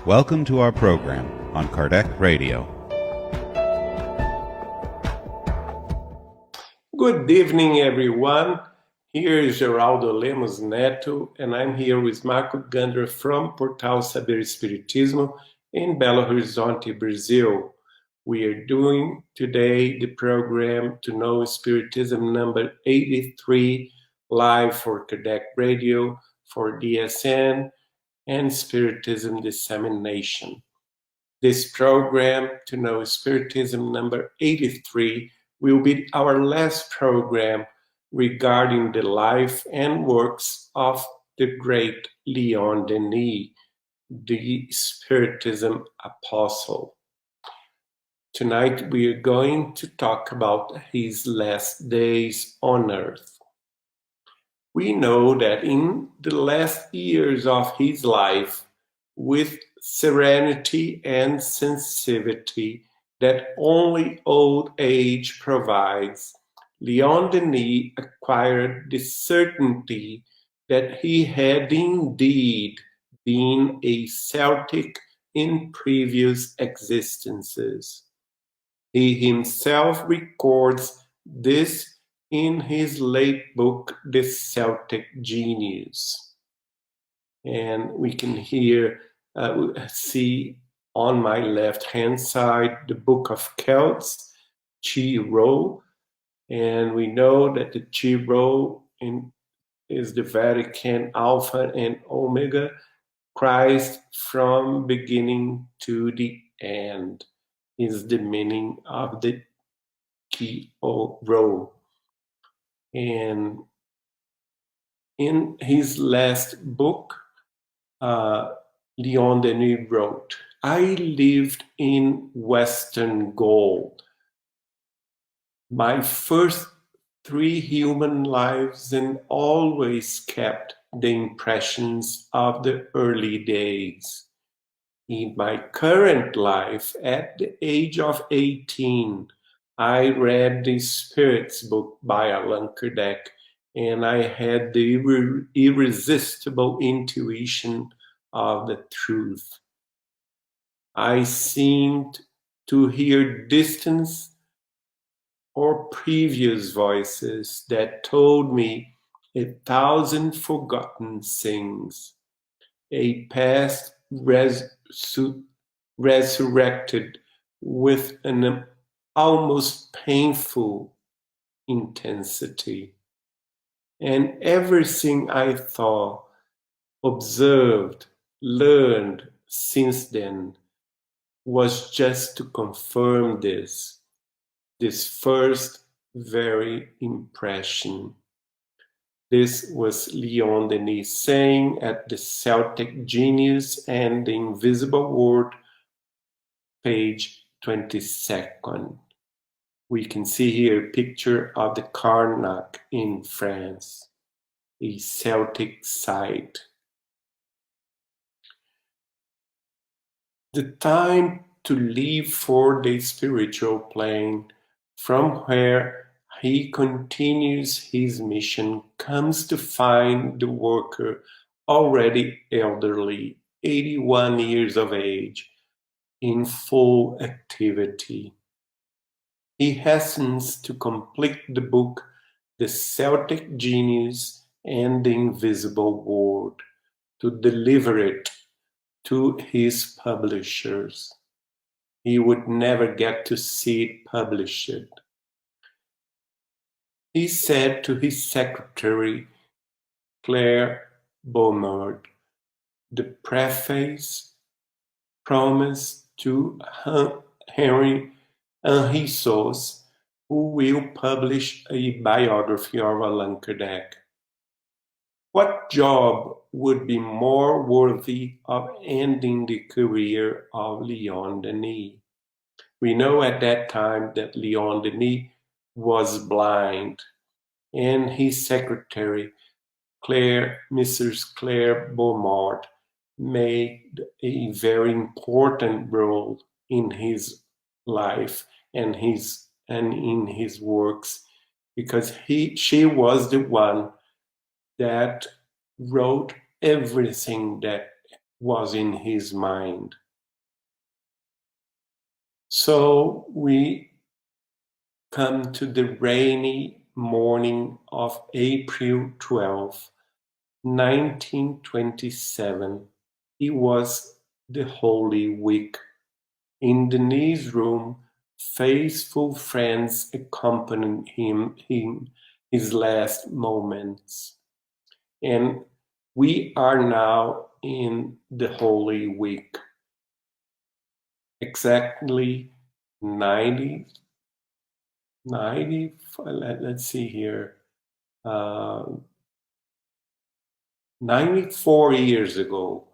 Welcome to our program on Kardec Radio. Good evening, everyone. Here is Geraldo Lemos Neto, and I'm here with Marco Gandra from Portal Saber Spiritismo in Belo Horizonte, Brazil. We are doing today the program To Know Spiritism number 83, live for Kardec Radio, for DSN, and Spiritism Dissemination. This program, To Know Spiritism number 83, will be our last program regarding the life and works of the great Leon Denis, the Spiritism apostle. Tonight we are going to talk about his last days on earth. We know that in the last years of his life, with serenity and sensitivity that only old age provides, Leon Denis acquired the certainty that he had indeed been a Celtic in previous existences. He himself records this in his late book, The Celtic Genius. And we can see on my left-hand side the Book of Celts, Chi Rho, and we know that the Chi Rho is the Vatican Alpha and Omega, Christ from beginning to the end, is the meaning of the Chi Rho. And in his last book, Leon Denis wrote, "I lived in Western Gaul, my first 3 human lives, and always kept the impressions of the early days. In my current life, at the age of 18, I read the Spirit's book by Allan Kardec, and I had the irresistible intuition of the truth. I seemed to hear distant or previous voices that told me 1,000 forgotten things, a past resurrected with an almost painful intensity. And everything I thought, observed, learned since then was just to confirm this first very impression." This was Leon Denis saying at the Celtic Genius and the Invisible World, page 22nd. We can see here a picture of the Carnac in France, a Celtic site. The time to leave for the spiritual plane, from where he continues his mission, comes to find the worker already elderly, 81 years of age, in full activity. He hastens to complete the book, The Celtic Genius and the Invisible World, to deliver it to his publishers. He would never get to see it published. He said to his secretary, Claire Beaumont, the preface promised to Henry Sauce, who will publish a biography of Allan Kardec. What job would be more worthy of ending the career of Leon Denis? We know at that time that Leon Denis was blind, and his secretary, Mrs. Claire Beaumont, made a very important role in his life and in his works, because she was the one that wrote everything that was in his mind. So we come to the rainy morning of April 12, 1927. It was the Holy Week. In Denis' room, faithful friends accompanied him in his last moments. And we are now in the Holy Week. Exactly 90, let's see here, 94 years ago,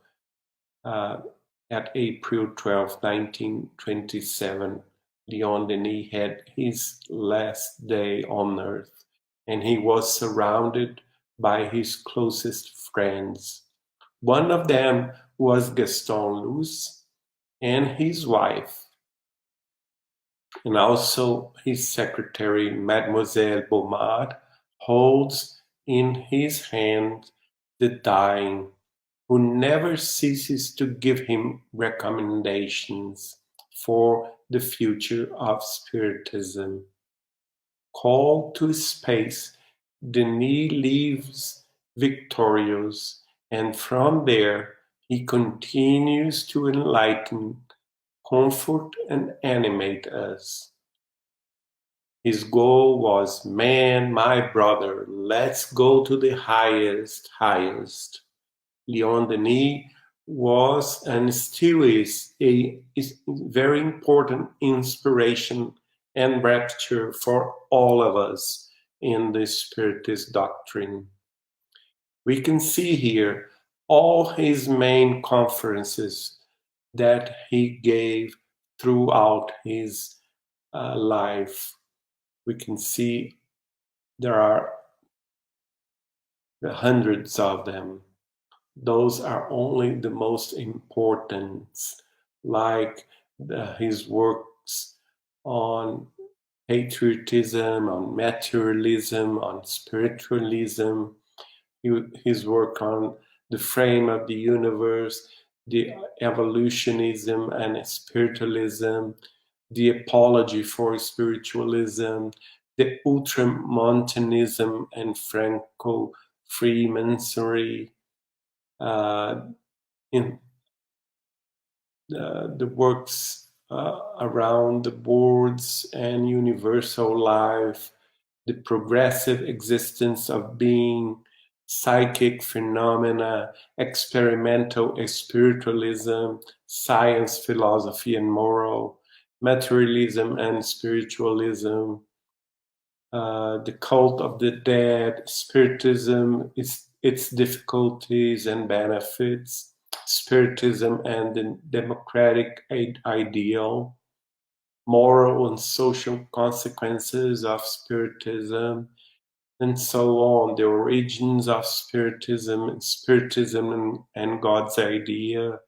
at April 12, 1927, Leon Denis had his last day on earth, and he was surrounded by his closest friends. One of them was Gaston Luce and his wife, and also his secretary, Mademoiselle Beaumard, holds in his hand the dying, who never ceases to give him recommendations for the future of Spiritism. Called to space, Denis leaves victorious, and from there he continues to enlighten, comfort, and animate us. His goal was, man, my brother, let's go to the highest. Leon Denis was and still is a very important inspiration and rapture for all of us in the Spiritist doctrine. We can see here all his main conferences that he gave throughout his life. We can see there are hundreds of them. Those are only the most important, like his works on patriotism, on materialism, on spiritualism, his work on the frame of the universe, the evolutionism and spiritualism, the apology for spiritualism, the ultramontanism and Franco-Freemasonry, in the works around the boards and universal life, the progressive existence of being, psychic phenomena, experimental spiritualism, science, philosophy, and moral, materialism and spiritualism, the cult of the dead, Spiritism, its difficulties and benefits, Spiritism and the democratic ideal, moral and social consequences of Spiritism, and so on, the origins of Spiritism, Spiritism and God's idea,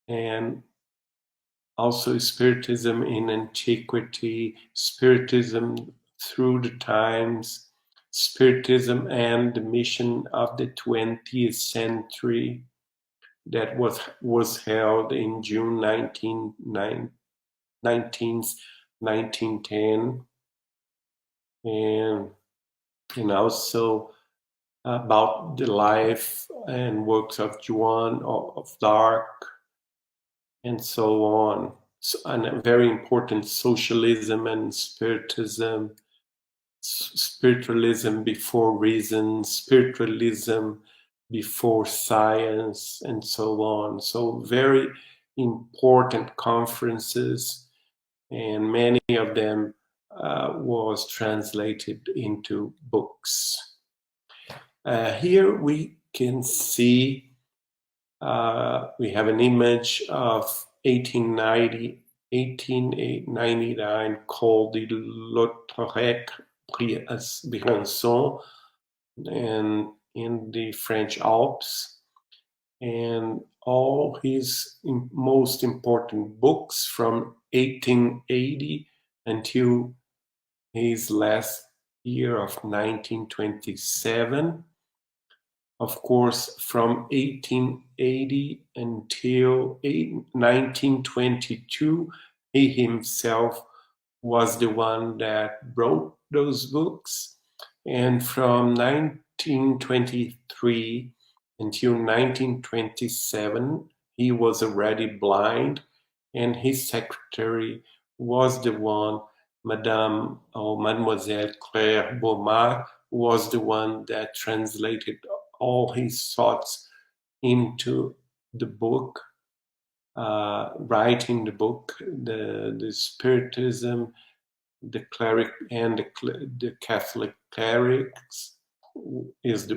and also Spiritism in antiquity, Spiritism through the times, Spiritism and the mission of the 20th century that was held in June 1910, and also about the life and works of Joan of D'Arc, and so on. So, and a very important socialism and spiritism, spiritualism before reason, spiritualism before science, and so on. So very important conferences, and many of them was translated into books. Here we can see we have an image of 1899 called the Lautrec Briançon, and in the French Alps, and all his most important books from 1880 until his last year of 1927 Of course, from 1880 until 1922, he himself was the one that wrote those books. And from 1923 until 1927, he was already blind, and his secretary was the one, Madame or Mademoiselle Claire Beaumont, was the one that translated all his thoughts into the book, writing the book, the Spiritism, the cleric and the Catholic clerics is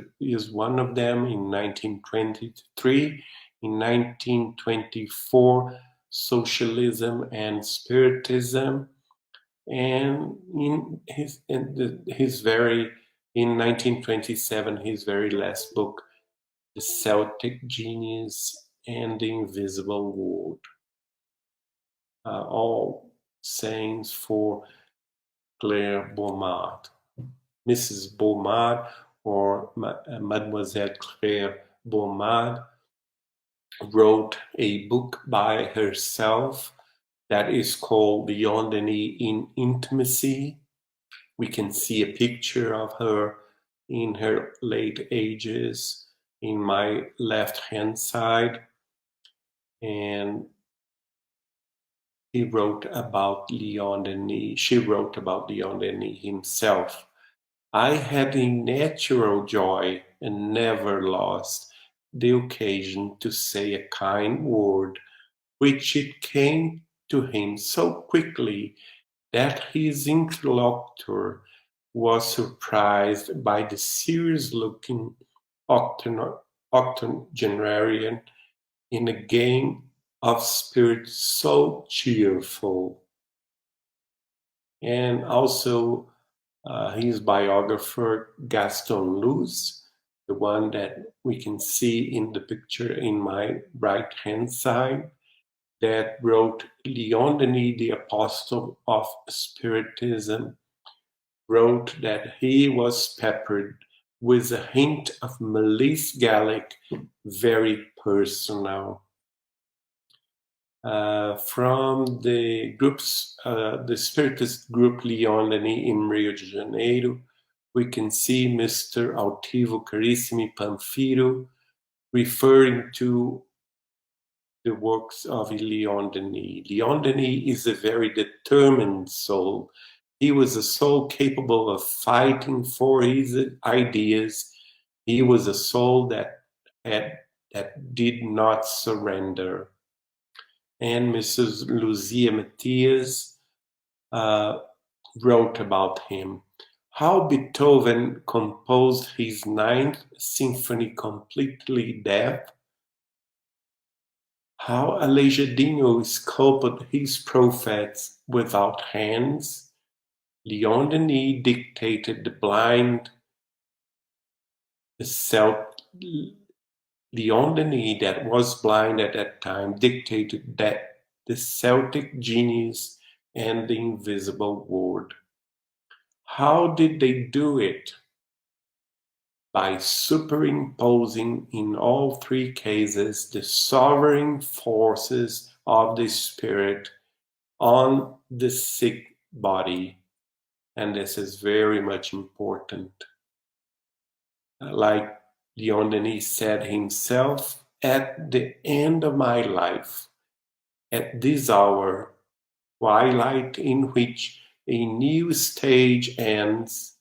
one of them in 1923. In 1924, Socialism and Spiritism, and in 1927 his very last book, The Celtic Genius and the Invisible World, all sayings for Claire Beaumont. Mrs. Beaumont, or Mademoiselle Claire Beaumont, wrote a book by herself that is called Beyond Denis in Intimacy. We can see a picture of her in her late ages in my left-hand side, and she wrote about Leon Denis himself. I had a natural joy and never lost the occasion to say a kind word, which it came to him so quickly that his interlocutor was surprised by the serious-looking octogenarian in a game of spirits so cheerful. And also his biographer, Gaston Luz, the one that we can see in the picture in my right-hand side, that wrote Leon Denis, the Apostle of Spiritism, wrote that he was peppered with a hint of malice Gallic, very personal. From the groups, the Spiritist group Leon Denis in Rio de Janeiro, we can see Mr. Altivo Carissimi Pamphilo referring to the works of Leon Denis. Leon Denis is a very determined soul. He was a soul capable of fighting for his ideas. He was a soul that did not surrender. And Mrs. Lucia Matias wrote about him. How Beethoven composed his Ninth Symphony completely deaf. How Aleijadinho sculpted his prophets without hands. Leon Denis dictated Leon Denis, that was blind at that time, dictated that the Celtic genius and the invisible word. How did they do it? By superimposing in all three cases the sovereign forces of the spirit on the sick body. And this is very much important. Like Leon Denis said himself, at the end of my life, at this hour, twilight in which a new stage ends,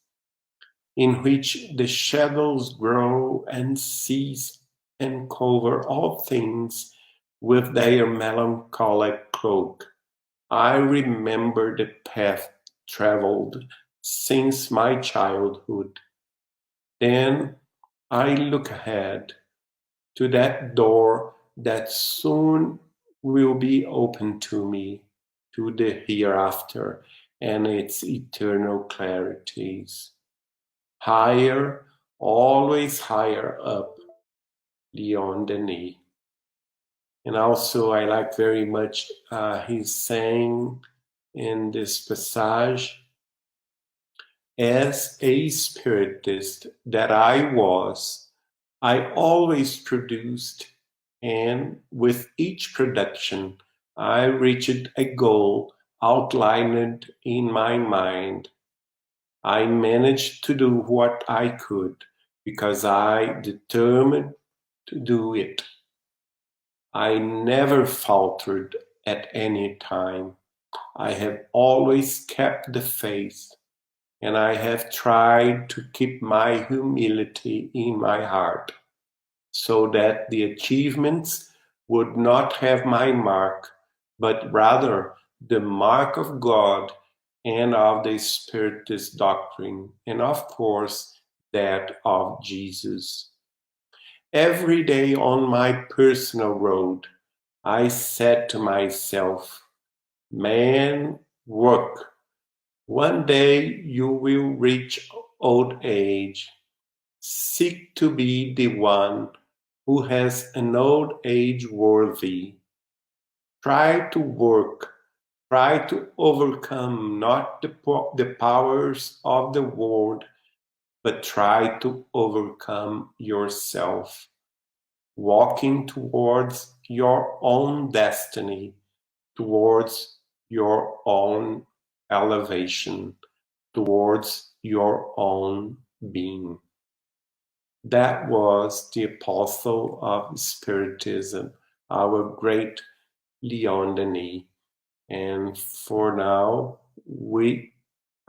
in which the shadows grow and cease and cover all things with their melancholic cloak, I remember the path traveled since my childhood. Then I look ahead to that door that soon will be open to me, to the hereafter and its eternal clarities. Higher, always higher up, Leon Denis. And also I like very much his saying in this passage, as a spiritist that I was, I always produced, and with each production, I reached a goal outlined in my mind. I managed to do what I could because I determined to do it. I never faltered at any time. I have always kept the faith, and I have tried to keep my humility in my heart, so that the achievements would not have my mark, but rather the mark of God and of the Spiritist doctrine, and of course, that of Jesus. Every day on my personal road, I said to myself, man, work. One day you will reach old age. Seek to be the one who has an old age worthy. Try to work. Try to overcome not the powers of the world, but try to overcome yourself, walking towards your own destiny, towards your own elevation, towards your own being. That was the apostle of Spiritism, our great Leon Denis. And for now, we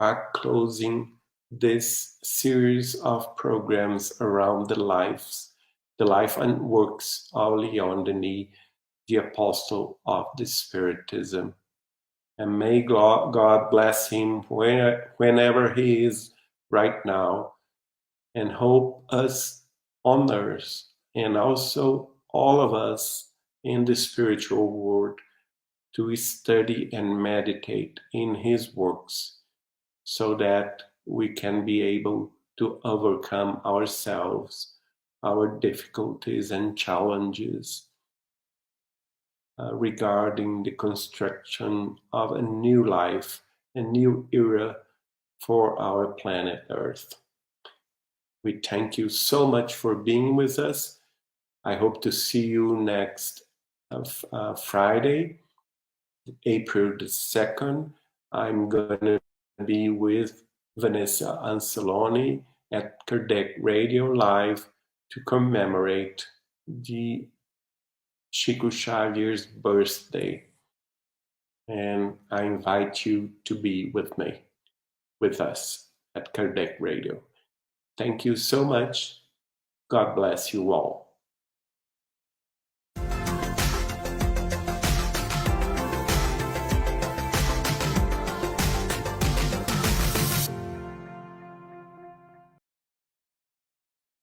are closing this series of programs around the life and works of Leon Denis, the apostle of the Spiritism. And may God bless him whenever he is right now, and help us on earth, and also all of us in the spiritual world, to study and meditate in his works, so that we can be able to overcome ourselves, our difficulties and challenges regarding the construction of a new life, a new era for our planet Earth. We thank you so much for being with us. I hope to see you next Friday, April the 2nd. I'm going to be with Vanessa Anceloni at Kardec Radio Live to commemorate the Chico Xavier's birthday. And I invite you to be with me, with us at Kardec Radio. Thank you so much. God bless you all.